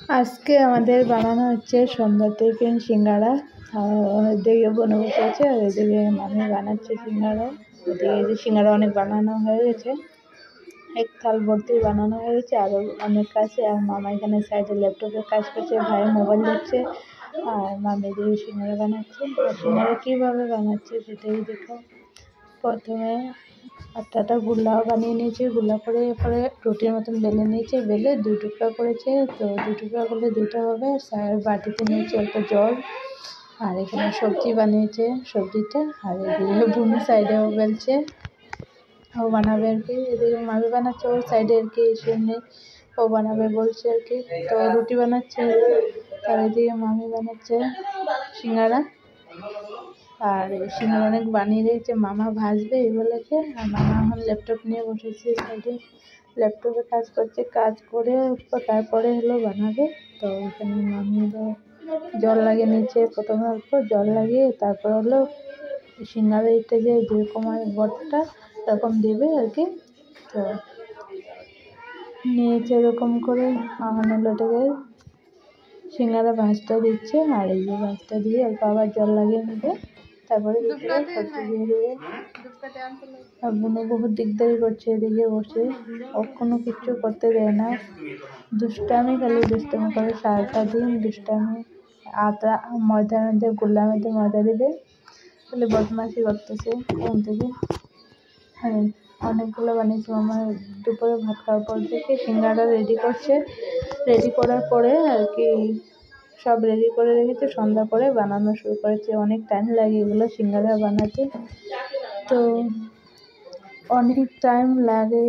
আজকে আমাদের বানানো হচ্ছে সন্ধ্যা টিফিন সিঙ্গাড়া। এদিকে বোনও বসে আছে আর এদিকে মামি বানাচ্ছে সিঙ্গাড়া। এদিকে এই যে সিঙ্গাড়া অনেক বানানো হয়ে গেছে, এক থাল ভর্তি বানানো হয়ে গেছে, আরও অনেক আছে। আর মামা এখানে সাইডে ল্যাপটপে কাজ করছে, ভাই মোবাইল দেখছে, আর মামি এদিকে সিঙ্গাড়া বানাচ্ছে। আর সিঙ্গাড়া কীভাবে বানাচ্ছে সেটাই দেখো। প্রথমে আটাটা গুল্লা বানিয়ে নিয়েছে, গুল্লা করে এরপরে রুটির মতন বেলে নিয়েছে, বেলে 2 টুকরা করেছে। তো 2 টুকরা করলে 2টা হবে। বাটিতে নিয়েছে অল্প জল, আর এখানে সবজি বানিয়েছে, সবজিটা। আর এদিকে বুনু সাইডেও বেলছে, ও বানাবে আর কি। এদিকে মামি বানাচ্ছে ওর সাইডে আর কি, সামনে ও বানাবে বলছে আর কি। তো রুটি বানাচ্ছে, আর এদিকে মামি বানাচ্ছে সিঙ্গাড়া। আর সিঙ্গাড়া অনেক বানিয়ে দিয়েছে, মামা ভাজবে এই বলেছে। আর মামা এখন ল্যাপটপ নিয়ে বসেছে সাইডে, ল্যাপটপে কাজ করছে, কাজ করে তারপরে হলো বানাবে। তো এখানে মামি জল লাগিয়ে নিচ্ছে, প্রথমে অল্প জল লাগিয়ে তারপর হলো সিঙ্গাড়া এটা যে যেরকম হয় বটটা এরকম দেবে আর কি। তো নিয়েছে এরকম করে, এখন হলো এটাকে সিঙ্গাড়া ভাজটা দিচ্ছে। আর এই যে ভাজটা দিয়ে অল্প আবার জল লাগিয়ে নেবে, তারপরে সবজি দিয়ে দেবে। আর বোনও বহুত দিকদারি করছে এদিকে বসে, ও কোনো কিচ্ছু করতে দেয় না, দুষ্টামি খালি দুষ্টামি করে, সারাটা দিন দুষ্টামি। আটা ময়দার মধ্যে গোল্লার মধ্যে ময়দা দেবে, খালি বদমাশি করতেছে ঘুম থেকে। হ্যাঁ, অনেকগুলো বানিয়েছে মামা। দুপুরে ভাত খাওয়ার পর থেকে সিঙ্গাড়া রেডি করছে, রেডি করার পরে আর কি সব রেডি করে রেখেছে, সন্ধ্যা করে বানানো শুরু করেছে। অনেক টাইম লাগে এগুলো সিঙ্গাড়া বানাতে, তো অনেক টাইম লাগে।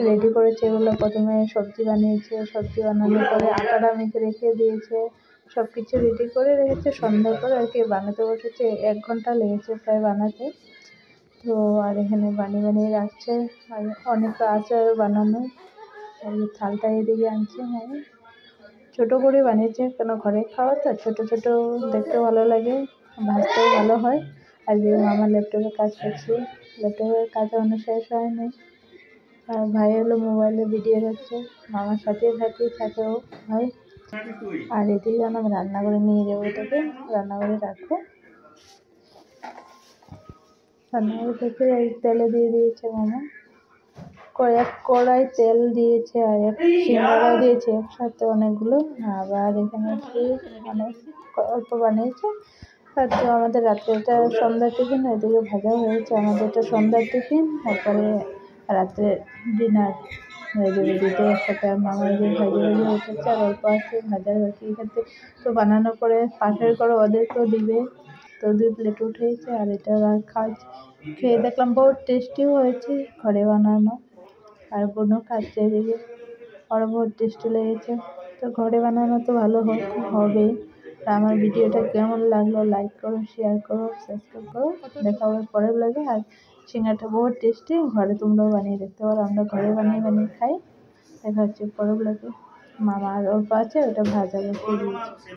রেডি করেছে এগুলো, প্রথমে সবজি বানিয়েছে, সবজি বানানোর পরে আটাটা মেখে রেখে দিয়েছে, সব কিছু রেডি করে রেখেছে। সন্ধ্যা করে আর কি বানাতে বসেছে, 1 ঘন্টা লেগেছে প্রায় বানাতে। তো আর এখানে বানিয়ে রাখছে, আর অনেক আছে আরও বানানো। আর এই থালটা এদিকে আনছে, হ্যাঁ ছোটো করে বানিয়েছে, কেন ঘরে খাওয়া তো, ছোটো ছোটো দেখতে ভালো লাগে, ভাজতেও ভালো হয়। আর যে মামা ল্যাপটপে কাজ করছে, ল্যাপটপের কাজ এখনো শেষ হয়নি। আর ভাই হলো মোবাইলে ভিডিও দেখছে, মামার সাথে থাকে ও ভাই। আর এদিকে আমি রান্নাঘরে নিয়ে যাবো, এটাকে রান্নাঘরে রাখবো। রান্নাঘরে থেকে এই তেলে দিয়ে দিয়েছে মামা, কয়েক কড়াই তেল দিয়েছে, আর এক সিঙ্গাড়া দিয়েছে একসাথে অনেকগুলো। আবার এখানে কি অনেক অল্প বানিয়েছে। আর তো আমাদের রাত্রে এটা সন্ধ্যার টিফিন, এদিকে ভাজা হয়েছে, আমাদের এটা সন্ধ্যার টিফিন, তারপরে রাত্রে ডিনার হয়ে যাবে দুটো একসাথে। আর মামা যে ভাজি উঠেছে, আর অল্প আছে ভাজার বাকি এখানে। তো বানানোর পরে পাশের করে ওদেরকেও দিবে। তো 2 প্লেট উঠেছে, আর এটা খেয়ে দেখলাম বহুত টেস্টিও হয়েছে, ঘরে বানানো। আর বোনও খাচ্ছে এদিকে, ওরও বহুত টেস্টি লেগেছে। তো ঘরে বানানো তো ভালো হবে। আমার ভিডিওটা কেমন লাগলো লাইক করো, শেয়ার করো, সাবস্ক্রাইব করো। দেখা হবে পরের ব্লগে। আর সিঙ্গাড়াটা বহুত টেস্টি, ঘরে তোমরাও বানিয়ে দেখতে পারো, আমরা ঘরে বানিয়ে খাই। দেখা হচ্ছে পরের ব্লগে। মামা আর অল্প আছে, ওটা ভাজা বসিয়ে দিয়েছে।